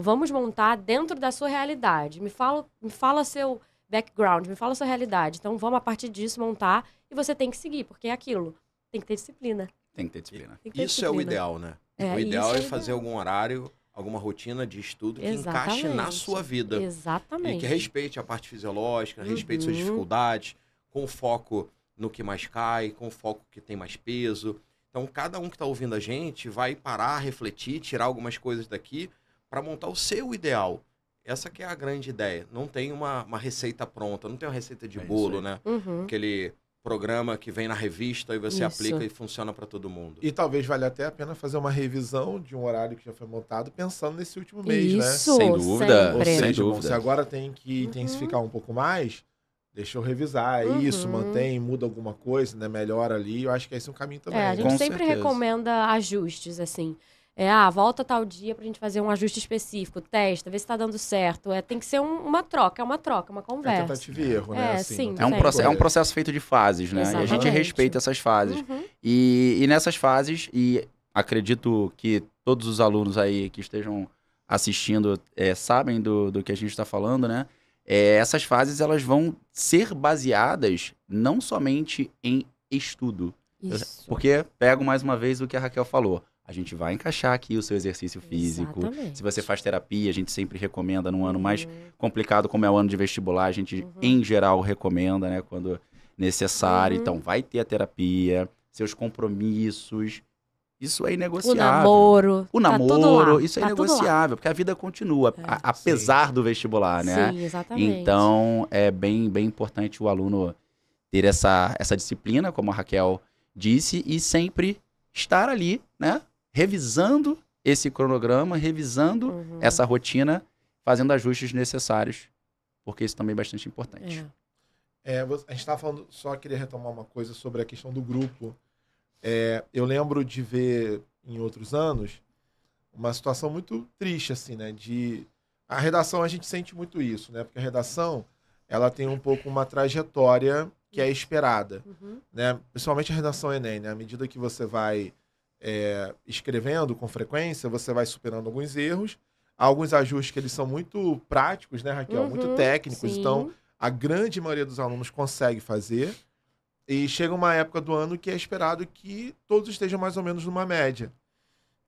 vamos montar dentro da sua realidade. Me fala seu background, me fala sua realidade. Então, vamos a partir disso montar e você tem que seguir, porque é aquilo. Tem que ter disciplina. Tem que ter disciplina. Isso é o ideal, né? O ideal é fazer algum horário, alguma rotina de estudo que encaixe na sua vida. Exatamente. E que respeite a parte fisiológica, respeite suas dificuldades, com foco no que mais cai, com foco que tem mais peso. Então, cada um que está ouvindo a gente vai parar, refletir, tirar algumas coisas daqui para montar o seu ideal. Essa que é a grande ideia. Não tem uma receita pronta, não tem uma receita de bolo, né? Aquele programa que vem na revista e você aplica e funciona para todo mundo. E talvez valha até a pena fazer uma revisão de um horário que já foi montado pensando nesse último mês, né? Sem dúvida. Ou seja, Sem dúvida. se agora tem que intensificar um pouco mais, deixa eu revisar isso, mantém, muda alguma coisa, né? Melhora ali. Eu acho que esse é um caminho também. A gente Com sempre certeza. recomenda ajustes, assim. volta tal dia pra gente fazer um ajuste específico, testa, vê se tá dando certo. Tem que ser uma troca, uma conversa. Tentativa e erro, né? Assim, sim. É um processo feito de fases, né? Exatamente. E a gente respeita essas fases. E nessas fases, e acredito que todos os alunos aí que estejam assistindo sabem do que a gente está falando, né? Essas fases, elas vão ser baseadas não somente em estudo. Isso. Porque, pego mais uma vez o que a Raquel falou, a gente vai encaixar aqui o seu exercício físico. Exatamente. Se você faz terapia, a gente sempre recomenda num ano mais complicado, como é o ano de vestibular, a gente, em geral, recomenda, né? Quando necessário. Então, vai ter a terapia, seus compromissos. Isso é inegociável. O namoro. Isso é inegociável, porque a vida continua, apesar do vestibular, né? Sim, exatamente. Então, é bem importante o aluno ter essa disciplina, como a Raquel disse, e sempre estar ali, né? Revisando esse cronograma, revisando essa rotina, fazendo ajustes necessários, porque isso também é bastante importante. A gente estava falando, só queria retomar uma coisa sobre a questão do grupo. Eu lembro de ver em outros anos uma situação muito triste, assim, né? A redação, a gente sente muito isso, né? Porque a redação, ela tem um pouco uma trajetória que é esperada, né? Principalmente a redação Enem, né? À medida que você vai escrevendo com frequência, você vai superando alguns erros, há alguns ajustes que eles são muito práticos, né, Raquel? Muito técnicos, sim. Então a grande maioria dos alunos consegue fazer. E chega uma época do ano que é esperado que todos estejam mais ou menos numa média.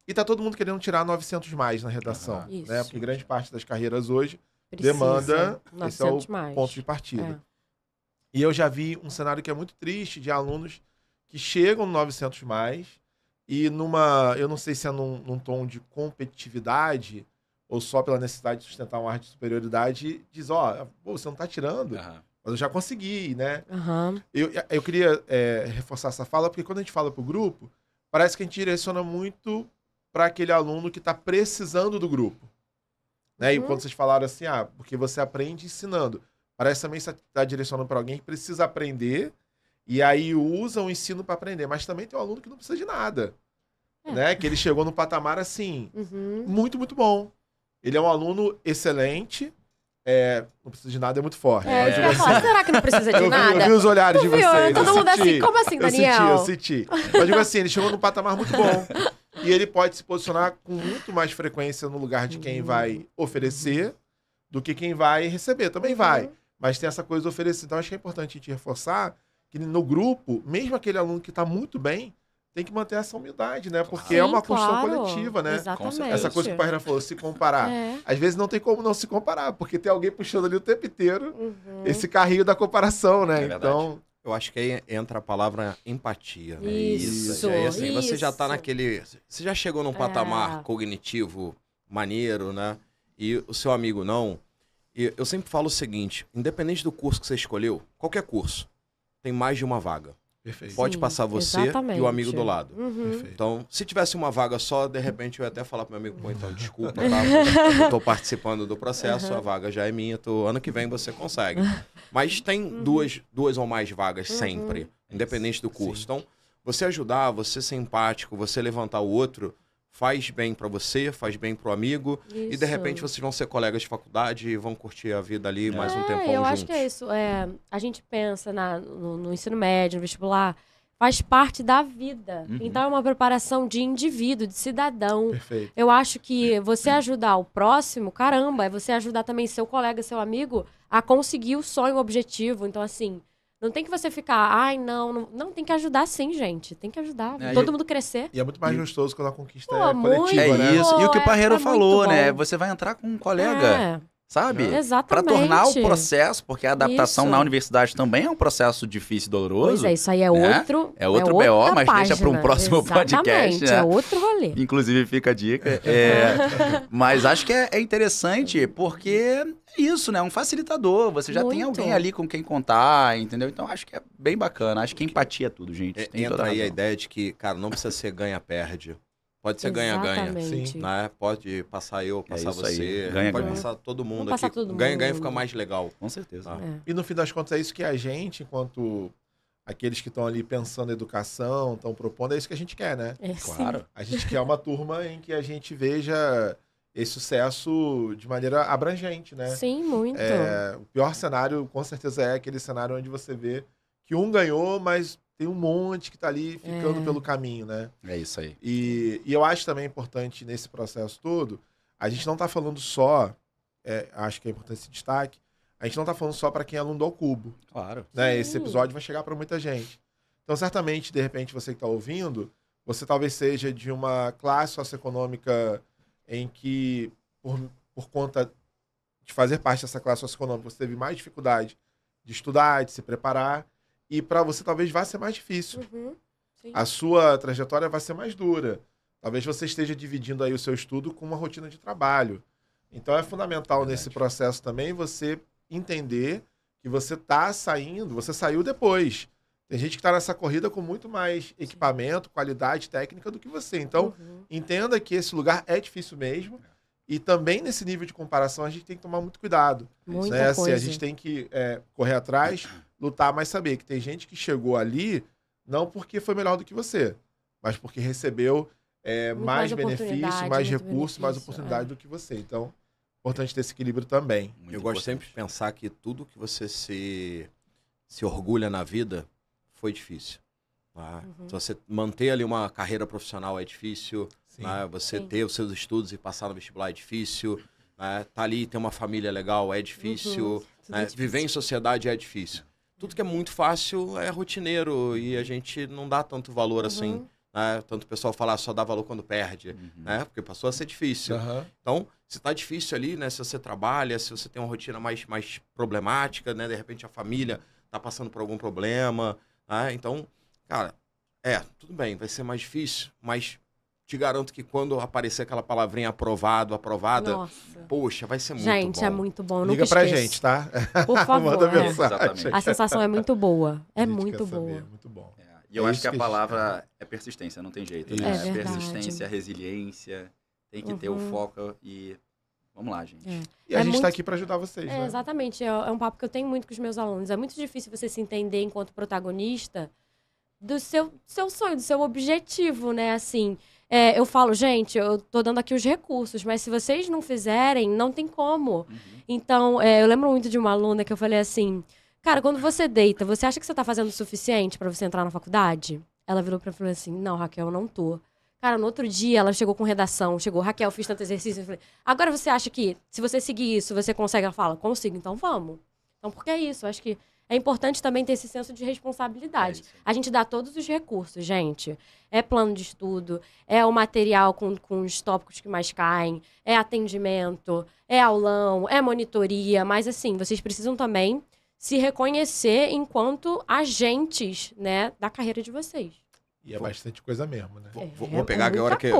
E tá todo mundo querendo tirar 900 mais na redação, né? Porque grande parte das carreiras hoje demanda, esse é o ponto de partida. E eu já vi um cenário que é muito triste de alunos que chegam no 900 mais e eu não sei se é num tom de competitividade ou só pela necessidade de sustentar um ar de superioridade, diz, você não tá tirando. Mas eu já consegui, né? Eu queria reforçar essa fala, porque quando a gente fala pro grupo, parece que a gente direciona muito para aquele aluno que está precisando do grupo. Né? E quando vocês falaram assim, porque você aprende ensinando. Parece também que você está direcionando para alguém que precisa aprender e aí usa o ensino para aprender. Mas também tem um aluno que não precisa de nada. Né? Que ele chegou num patamar assim, muito, muito bom. Ele é um aluno excelente, não precisa de nada, é muito forte. Será que não precisa de nada? Eu vi os olhares de vocês. Todo mundo assim, como assim, Daniel? Eu senti. Mas digo assim, ele chegou num patamar muito bom. E ele pode se posicionar com muito mais frequência no lugar de quem vai oferecer do que quem vai receber. Também vai. Mas tem essa coisa de oferecer. Então acho que é importante a gente reforçar que no grupo, mesmo aquele aluno que está muito bem, tem que manter essa humildade, né? Porque é uma construção coletiva, né? Exatamente. Essa coisa que o Parreira falou, se comparar. Às vezes não tem como não se comparar, porque tem alguém puxando ali o tempo inteiro esse carrinho da comparação, né? Então, eu acho que aí entra a palavra empatia. Né? Isso. E aí, assim, você já tá naquele... Você já chegou num patamar cognitivo maneiro, né? E o seu amigo não. E eu sempre falo o seguinte, independente do curso que você escolheu, qualquer curso, tem mais de uma vaga. Perfeito. Pode passar você e o amigo do lado. Então, se tivesse uma vaga só, de repente eu ia até falar pro meu amigo, pô, então desculpa, tá? Eu tô participando do processo, a vaga já é minha, ano que vem você consegue. Mas tem duas ou mais vagas sempre, independente do curso. Então, você ajudar, você ser empático, você levantar o outro, faz bem pra você, faz bem pro amigo. E de repente vocês vão ser colegas de faculdade e vão curtir a vida ali mais um tempão juntos. Eu acho que é isso. A gente pensa no ensino médio, no vestibular, faz parte da vida. Então é uma preparação de indivíduo, de cidadão. Perfeito. Eu acho que você ajudar o próximo, caramba, é você ajudar também seu colega, seu amigo a conseguir o sonho, o objetivo. Então, assim, não tem que você ficar, não, tem que ajudar sim, gente. Tem que ajudar, todo mundo crescer. E é muito mais gostoso quando a conquista é coletiva, né? É isso. E o que o Parreira falou, né? Você vai entrar com um colega, sabe? Exatamente. Para tornar o processo, porque a adaptação na universidade também é um processo difícil e doloroso. Pois é, isso aí é outro. É outro BO, mas deixa para um próximo podcast. Né? É outro rolê. Inclusive, fica a dica. Mas acho que é interessante, porque é isso, né? Um facilitador. Você já tem alguém ali com quem contar, entendeu? Então, acho que é bem bacana. Acho que empatia é tudo, gente. Entra aí a ideia de que, cara, não precisa ser ganha-perde. Pode ser ganha-ganha. Né? Pode passar eu, passar você. Pode passar todo mundo aqui. Ganha-ganha fica mais legal. Com certeza. E no fim das contas é isso que a gente, enquanto aqueles que estão ali pensando em educação, estão propondo, é isso que a gente quer, né? Claro. A gente quer uma turma em que a gente veja esse sucesso de maneira abrangente, né? Sim, muito. O pior cenário, com certeza, é aquele cenário onde você vê que um ganhou, mas tem um monte que está ali ficando pelo caminho, né? É isso aí. E eu acho também importante nesse processo todo, a gente não está falando só, acho que é importante esse destaque, a gente não está falando só para quem é aluno do Cubo. Claro. Né? Esse episódio vai chegar para muita gente. Então, certamente, de repente, você que está ouvindo, você talvez seja de uma classe socioeconômica em que, por conta de fazer parte dessa classe socioeconômica, você teve mais dificuldade de estudar, de se preparar, e para você talvez vá ser mais difícil. A sua trajetória vai ser mais dura. Talvez você esteja dividindo aí o seu estudo com uma rotina de trabalho. Então, é fundamental nesse processo também você entender que você você saiu depois. Tem gente que está nessa corrida com muito mais equipamento, qualidade técnica do que você. Então, entenda que esse lugar é difícil mesmo. E também nesse nível de comparação a gente tem que tomar muito cuidado. Né? Assim, a gente tem que correr atrás, lutar, mas saber que tem gente que chegou ali não porque foi melhor do que você, mas porque recebeu mais benefício, mais recursos, mais oportunidade do que você. Então, importante ter esse equilíbrio também. Eu gosto sempre de pensar que tudo que você se orgulha na vida foi difícil. Tá? Se você manter ali uma carreira profissional é difícil, né? Você ter os seus estudos e passar no vestibular é difícil, né? Tá ali, ter uma família legal é difícil, né? Viver em sociedade é difícil. Tudo que é muito fácil é rotineiro e a gente não dá tanto valor assim. Né? Tanto o pessoal fala só dá valor quando perde, né? Porque passou a ser difícil. Então, se tá difícil ali, né? Se você trabalha, se você tem uma rotina mais problemática, né? De repente a família tá passando por algum problema, né? Então, cara, tudo bem, vai ser mais difícil, mas te garanto que quando aparecer aquela palavrinha aprovada, poxa, vai ser muito bom. Gente, é muito bom. Liga pra gente, tá? Por favor. Manda mensagem. A sensação é muito boa. É muito boa. É muito bom. E eu acho que a palavra é persistência, não tem jeito. Né? É persistência, resiliência, tem que ter o foco e vamos lá, gente. E a gente está aqui para ajudar vocês, né? Exatamente. É um papo que eu tenho muito com os meus alunos. É muito difícil você se entender enquanto protagonista do seu sonho, do seu objetivo, né? Assim, eu falo, gente, eu tô dando aqui os recursos, mas se vocês não fizerem, não tem como. Então, eu lembro muito de uma aluna que eu falei assim, cara, quando você deita, você acha que você tá fazendo o suficiente pra você entrar na faculdade? Ela virou pra mim e falou assim, não, Raquel, eu não tô. Cara, no outro dia ela chegou com redação, Raquel, fiz tanto exercício. Eu falei, agora você acha que se você seguir isso, você consegue? Ela fala, consigo, então vamos. Então, porque é isso, eu acho que é importante também ter esse senso de responsabilidade. A gente dá todos os recursos, gente. É plano de estudo, é o material com os tópicos que mais caem, é atendimento, é aulão, é monitoria, mas assim, vocês precisam também se reconhecer enquanto agentes, né, da carreira de vocês. E é bastante coisa mesmo, né? Vou pegar agora que...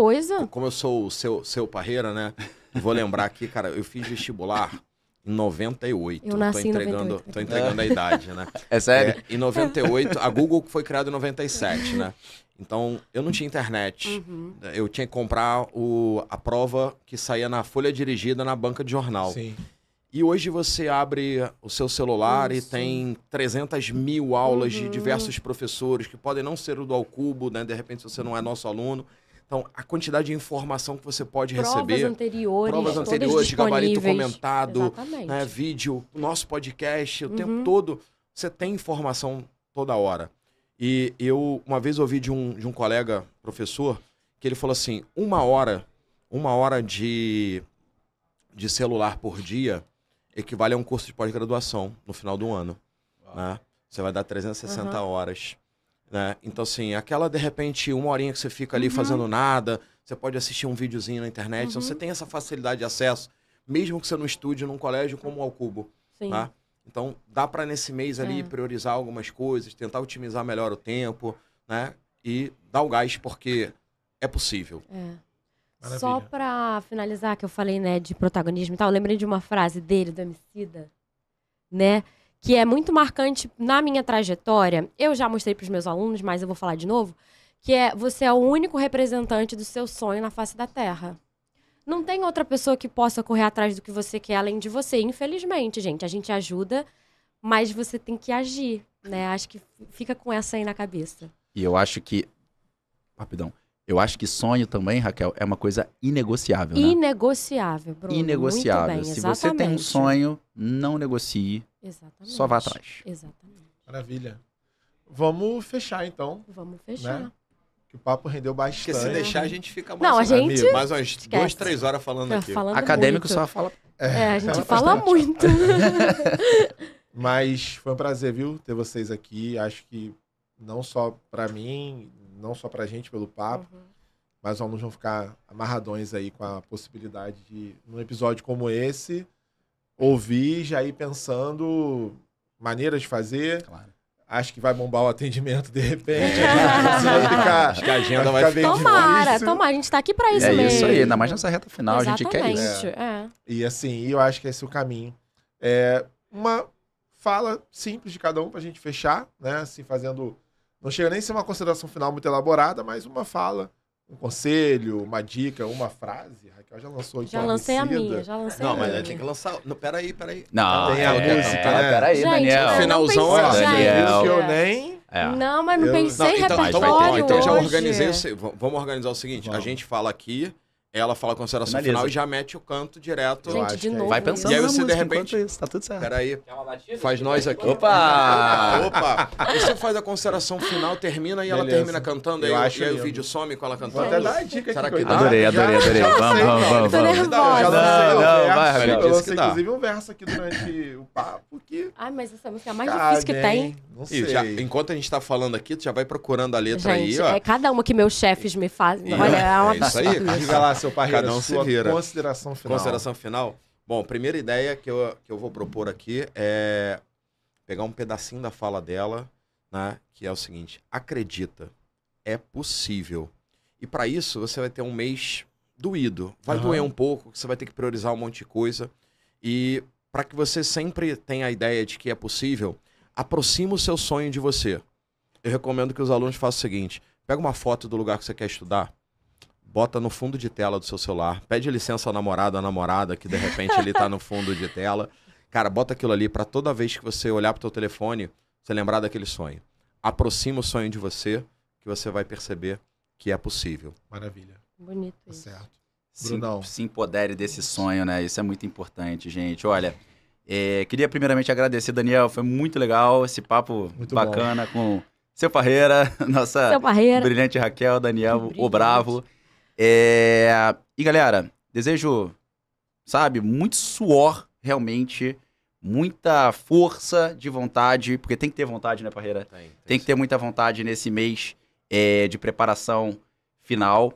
Como eu sou o seu parreira, né? Vou lembrar aqui, cara, eu fiz vestibular em 98. Eu nasci em 98. Tô entregando a idade, né? É sério? Em 98, a Google foi criada em 97, né? Então, eu não tinha internet. Eu tinha que comprar a prova que saía na folha dirigida na banca de jornal. Sim. E hoje você abre o seu celular e tem 300 mil aulas de diversos professores que podem não ser o do Cubo, né? De repente você não é nosso aluno. Então, a quantidade de informação que você pode receber. Provas anteriores, de gabarito comentado, né, vídeo, nosso podcast, o tempo todo. Você tem informação toda hora. E eu, uma vez, ouvi de um colega professor que ele falou assim, uma hora de celular por dia equivale a um curso de pós-graduação no final do ano. Né? Você vai dar 360 horas. Né? Então, assim, aquela, de repente, uma horinha que você fica ali fazendo nada, você pode assistir um videozinho na internet, então você tem essa facilidade de acesso, mesmo que você não estude num colégio como o Cubo. Tá? Então, dá para nesse mês ali priorizar algumas coisas, tentar otimizar melhor o tempo, né? E dar o gás, porque é possível. Maravilha. Só pra finalizar, que eu falei, né, de protagonismo e tal, eu lembrei de uma frase dele, do Emicida, né, que é muito marcante na minha trajetória. Eu já mostrei pros meus alunos, mas eu vou falar de novo, que você é o único representante do seu sonho na face da Terra. Não tem outra pessoa que possa correr atrás do que você quer além de você. Infelizmente, gente, a gente ajuda, mas você tem que agir. né? Acho que fica com essa aí na cabeça. E eu acho que... Rapidão. Eu acho que sonho também, Raquel, é uma coisa inegociável, né? Inegociável, Bruno. Inegociável. Muito bem, Se você tem um sonho, não negocie. Exatamente. Só vá atrás. Exatamente. Maravilha. Vamos fechar, então. Vamos fechar. Né? Que o papo rendeu bastante. Porque se deixar, a gente fica Não, a gente... amigo. mais umas 2, 3 horas falando aqui. Falando Acadêmico muito. só fala... A gente fala muito. Mas foi um prazer, viu, ter vocês aqui. Acho que não só pra mim, não só pra gente pelo papo, mas os alunos vão ficar amarradões aí com a possibilidade de, num episódio como esse, ouvir, já ir pensando maneiras de fazer. Claro. Acho que vai bombar o atendimento de repente. Acho que a agenda vai bem Tomara, difícil. tomara. A gente tá aqui pra isso É mesmo. isso aí, ainda mais nessa reta final, Exatamente. a gente quer isso. E assim, eu acho que esse é o caminho. Uma fala simples de cada um pra gente fechar, né? Assim, fazendo... Não chega nem a ser uma consideração final muito elaborada, mas uma fala, um conselho, uma dica, uma frase. A Raquel já lançou Já lancei a minha, já lancei Não, a mas minha. tem que lançar... Não, peraí. Não, Tem a música, né? Peraí, Gente, Daniel. eu não Finalzão, pensei, ó, Daniel. Que eu gente. nem... Não, mas não Eu- pensei em então, repertório então já hoje. organizei. Vamos organizar o seguinte: Vamos. a gente fala aqui, ela fala a consideração Finaliza. final e já mete o canto direto. Eu Gente, acho de que é novo. Vai isso. pensando E aí na você, de música repente- enquanto isso, tá tudo certo. Peraí, faz nós aqui. Opa! Opa! E você faz a consideração final, termina e ela Beleza. termina cantando, Eu aí, acho e aí o lindo. vídeo some com ela Vou cantando. até dar a dica Será aqui. que eu dá? Adorei. já Vamos. lancei, Tô Eu nervosa. já lancei Não, um vai, verso, Raquel. eu Disse lancei que dá. inclusive um verso aqui durante o papo que... Ai, mas essa música é a mais difícil que tem. Não E sei. já, enquanto a gente tá falando aqui, tu já vai procurando a letra Gente, aí, ó. é cada uma que meus chefes me fazem. E, Olha, é uma é isso aí, absurdo. Diga lá, seu parreira, Cada um se sua vira. consideração final. Consideração final? Bom, primeira ideia que eu vou propor aqui é pegar um pedacinho da fala dela, né? Que é o seguinte: acredita, é possível. E para isso você vai ter um mês doído. Vai doer um pouco, você vai ter que priorizar um monte de coisa. E para que você sempre tenha a ideia de que é possível, aproxima o seu sonho de você. Eu recomendo que os alunos façam o seguinte: pega uma foto do lugar que você quer estudar, bota no fundo de tela do seu celular, pede licença ao namorado, à namorada, que de repente ele tá no fundo de tela. Cara, bota aquilo ali para toda vez que você olhar pro teu telefone, você lembrar daquele sonho. Aproxima o sonho de você, que você vai perceber que é possível. Maravilha. Bonito Tá isso. certo. Se, Brunão. se empodere desse sonho, né? Isso é muito importante, gente. Olha, queria primeiramente agradecer, Daniel. Foi muito legal esse papo Muito bacana com seu Parreira, nossa Seu Parreira. brilhante Raquel, Daniel, o Brilhante. Bravo. E galera, desejo, sabe, muito suor, realmente, muita força de vontade, porque tem que ter vontade, né, Parreira? Tem que ter muita vontade nesse mês de preparação final.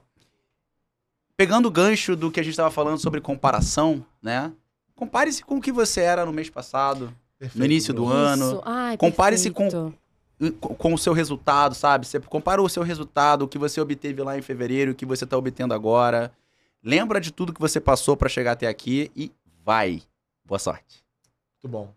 Pegando o gancho do que a gente estava falando sobre comparação, né? Compare-se com o que você era no mês passado, Perfeito, no início do Bruno. ano. Isso. Ai, Compare-se perfeito. com o seu resultado, sabe? Você compara o seu resultado, o que você obteve lá em fevereiro, o que você está obtendo agora. Lembra de tudo que você passou para chegar até aqui e vai. Boa sorte. Muito bom.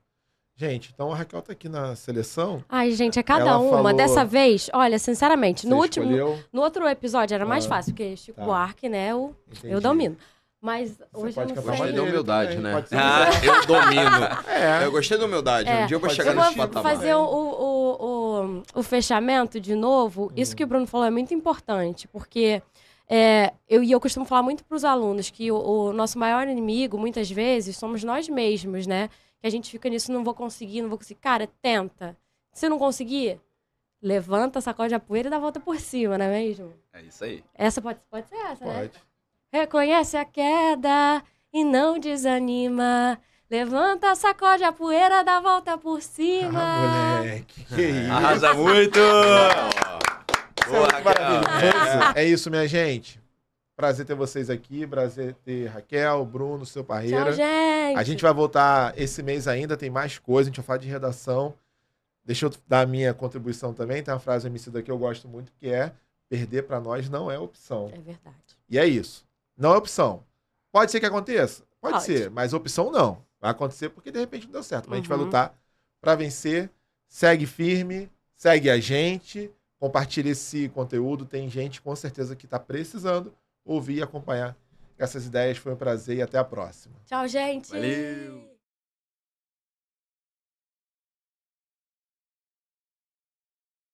Gente, então a Raquel tá aqui na seleção. Ai, gente, é cada Ela uma. falou- Dessa vez, olha, sinceramente, no Você escolheu? outro episódio era mais Ah, fácil, porque Chico tá. Buarque, né, eu Entendi. domino. Mas Você hoje eu pode não cantar sei. Gostei da humildade, também, né? pode ser. Eu domino. É. Eu gostei da humildade. É. Um dia eu vou Pode chegar ser. Eu nesse vou patamar. fazer o fechamento de novo. Isso que o Bruno falou é muito importante, porque eu costumo falar muito para os alunos que o nosso maior inimigo, muitas vezes, somos nós mesmos, né? Que a gente fica nisso, não vou conseguir. Cara, tenta. Se não conseguir, levanta, sacode a poeira e dá a volta por cima, não é mesmo? É isso aí. Essa pode ser essa, né? Pode. Reconhece a queda e não desanima. Levanta, sacode a poeira, dá a volta por cima. Ah, moleque. Que isso. Arrasa muito! Boa, Maravilhoso. É isso, minha gente. Prazer ter vocês aqui. Prazer ter Raquel, Bruno, seu Parreira. Tchau, gente. A gente vai voltar esse mês ainda, tem mais coisa, a gente vai falar de redação. Deixa eu dar a minha contribuição também. Tem uma frase emicida que eu gosto muito, que é: perder pra nós não é opção. É verdade. E é isso. Não é opção. Pode ser que aconteça? Pode Pode. ser, mas opção não. Vai acontecer porque de repente não deu certo. Mas a gente vai Uhum. lutar pra vencer. Segue firme, segue a gente, compartilha esse conteúdo. Tem gente com certeza que tá precisando ouvir e acompanhar essas ideias. Foi um prazer e até a próxima. Tchau, gente. Valeu!